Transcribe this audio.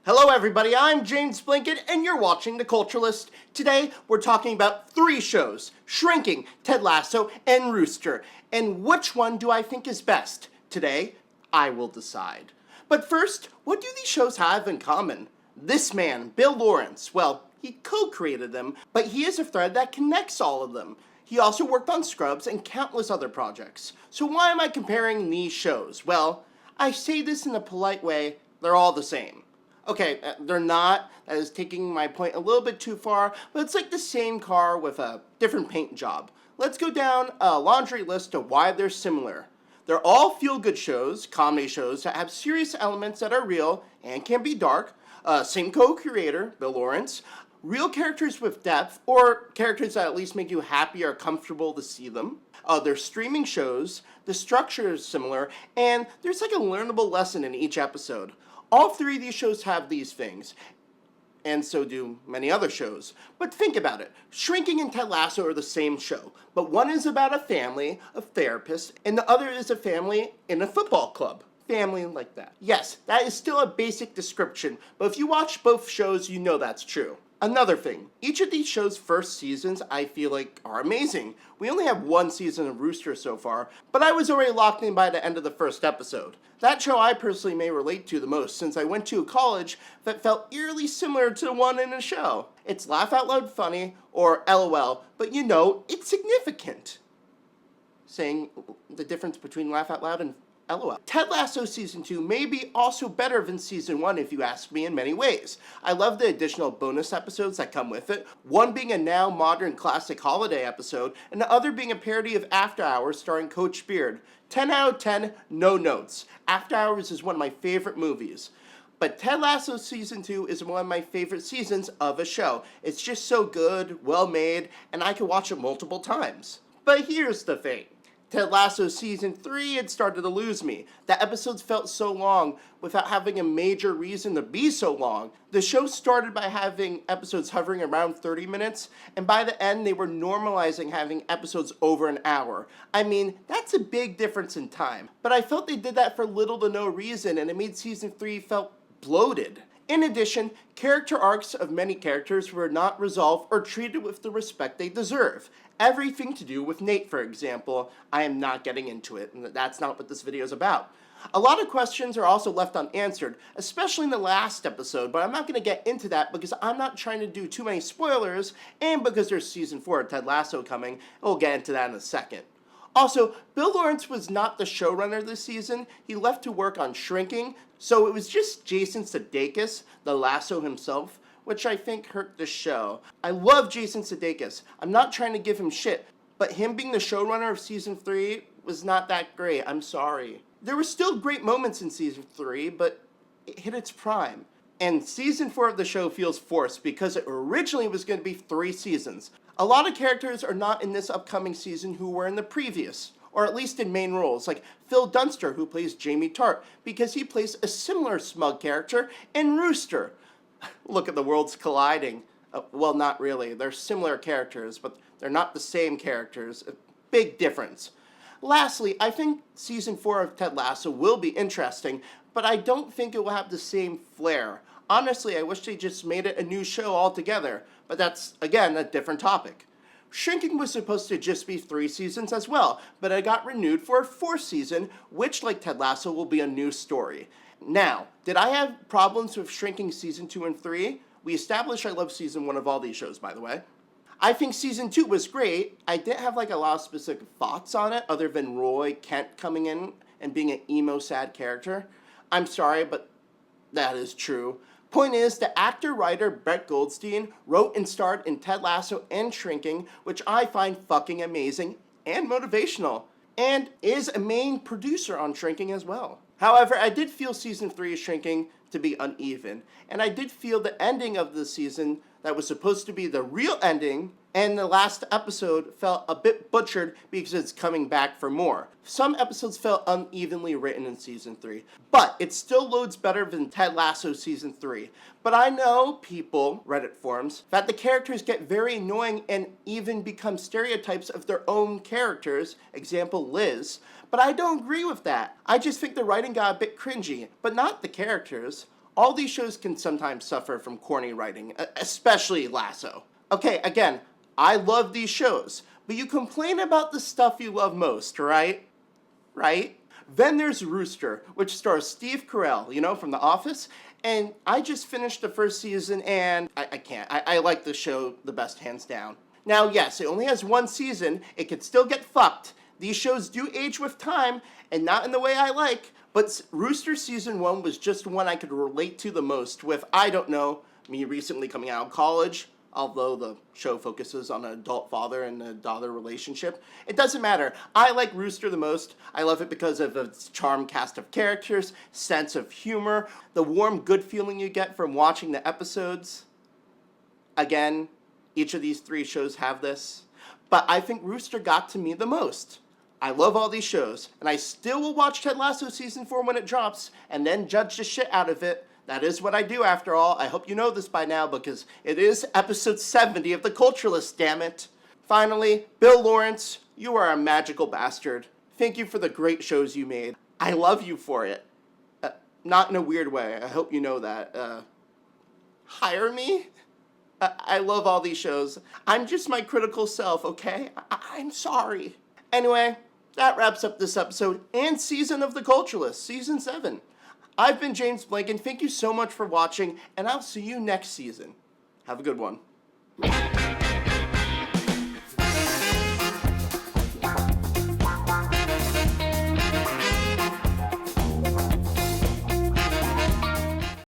Hello everybody, I'm James Blanket and you're watching The Culturalist. Today we're talking about 3 shows, Shrinking, Ted Lasso, and Rooster. And which one do I think is best? Today, I will decide. But first, what do these shows have in common? This man, Bill Lawrence, well, he co-created them, but he is a thread that connects all of them. He also worked on Scrubs and countless other projects. So why am I comparing these shows? Well, I say this in a polite way, they're all the same. Okay, they're not. That is taking my point a little bit too far, but it's like the same car with a different paint job. Let's go down a laundry list of why they're similar. They're all feel-good shows, comedy shows that have serious elements that are real and can be dark. Same co-creator, Bill Lawrence. Real characters with depth, or characters that at least make you happy or comfortable to see them. They're streaming shows, the structure is similar, and there's like a learnable lesson in each episode. All 3 of these shows have these things, and so do many other shows. But think about it. Shrinking and Ted Lasso are the same show, but one is about a family, a therapist, and the other is a family in a football club. Family like that. Yes, that is still a basic description, but if you watch both shows, you know that's true. Another thing, each of these shows' first seasons I feel like are amazing. We only have 1 season of Rooster so far, but I was already locked in by the end of the first episode. That show I personally may relate to the most since I went to a college that felt eerily similar to the one in the show. It's laugh out loud funny, or LOL, but you know, it's significant. Saying the difference between laugh out loud and LOL. Ted Lasso Season 2 may be also better than Season 1 if you ask me in many ways. I love the additional bonus episodes that come with it, one being a now modern classic holiday episode, and the other being a parody of After Hours starring Coach Beard. 10 out of 10, no notes. After Hours is one of my favorite movies. But Ted Lasso Season 2 is one of my favorite seasons of a show. It's just so good, well made, and I can watch it multiple times. But here's the thing. Ted Lasso Season 3 had started to lose me. The episodes felt so long without having a major reason to be so long. The show started by having episodes hovering around 30 minutes, and by the end they were normalizing having episodes over an hour. I mean, that's a big difference in time. But I felt they did that for little to no reason, and it made Season 3 felt bloated. In addition, character arcs of many characters were not resolved or treated with the respect they deserve. Everything to do with Nate, for example. I am not getting into it, and that's not what this video is about. A lot of questions are also left unanswered, especially in the last episode, but I'm not going to get into that because I'm not trying to do too many spoilers, and because there's Season 4 of Ted Lasso coming, and we'll get into that in a second. Also, Bill Lawrence was not the showrunner this season. He left to work on Shrinking, so it was just Jason Sudeikis, the Lasso himself, which I think hurt the show. I love Jason Sudeikis. I'm not trying to give him shit, but him being the showrunner of Season 3 was not that great. I'm sorry. There were still great moments in Season 3, but it hit its prime. And Season 4 of the show feels forced because it originally was going to be 3 seasons. A lot of characters are not in this upcoming season who were in the previous, or at least in main roles, like Phil Dunster, who plays Jamie Tart, because he plays a similar smug character in Rooster. Look at the worlds colliding. Well, not really. They're similar characters, but they're not the same characters. A big difference. Lastly, I think Season 4 of Ted Lasso will be interesting, but I don't think it will have the same flair. Honestly, I wish they just made it a new show altogether, but that's, again, a different topic. Shrinking was supposed to just be 3 seasons as well, but it got renewed for a 4th season, which, like Ted Lasso, will be a new story. Now, did I have problems with Shrinking Season 2 and 3? We established I love Season 1 of all these shows, by the way. I think Season 2 was great. I didn't have like a lot of specific thoughts on it, other than Roy Kent coming in and being an emo sad character. I'm sorry, but that is true. Point is, the actor-writer Brett Goldstein wrote and starred in Ted Lasso and Shrinking, which I find fucking amazing and motivational, and is a main producer on Shrinking as well. However, I did feel Season 3 of Shrinking to be uneven, and I did feel the ending of the season that was supposed to be the real ending, and the last episode felt a bit butchered because it's coming back for more. Some episodes felt unevenly written in Season 3, but it still loads better than Ted Lasso Season 3. But I know people, Reddit forums, that the characters get very annoying and even become stereotypes of their own characters, example Liz, but I don't agree with that. I just think the writing got a bit cringy, but not the characters. all these shows can sometimes suffer from corny writing, especially Lasso. Okay, again, I love these shows, but you complain about the stuff you love most, right? Right? Then there's Rooster, which stars Steve Carell, from The Office. And I just finished the first season, and I can't. I like the show the best, hands down. Now, yes, it only has one season. It could still get fucked. These shows do age with time, and not in the way I like. But Rooster Season 1 was just one I could relate to the most with, I don't know, me recently coming out of college. Although the show focuses on an adult father and a daughter relationship. It doesn't matter. I like Rooster the most. I love it because of its charm cast of characters, sense of humor, the warm, good feeling you get from watching the episodes. Again, each of these three shows have this. But I think Rooster got to me the most. I love all these shows, and I still will watch Ted Lasso Season 4 when it drops, and then judge the shit out of it. That is what I do, after all. I hope you know this by now, because it is episode 70 of The Culturalist, damn it. Finally, Bill Lawrence, you are a magical bastard. Thank you for the great shows you made. I love you for it. Not in a weird way. I hope you know that. Hire me? I love all these shows. I'm just my critical self, okay? I'm sorry. Anyway, that wraps up this episode and season of The Culturalist, Season 7. I've been James Blanken. Thank you so much for watching, and I'll see you next season. Have a good one.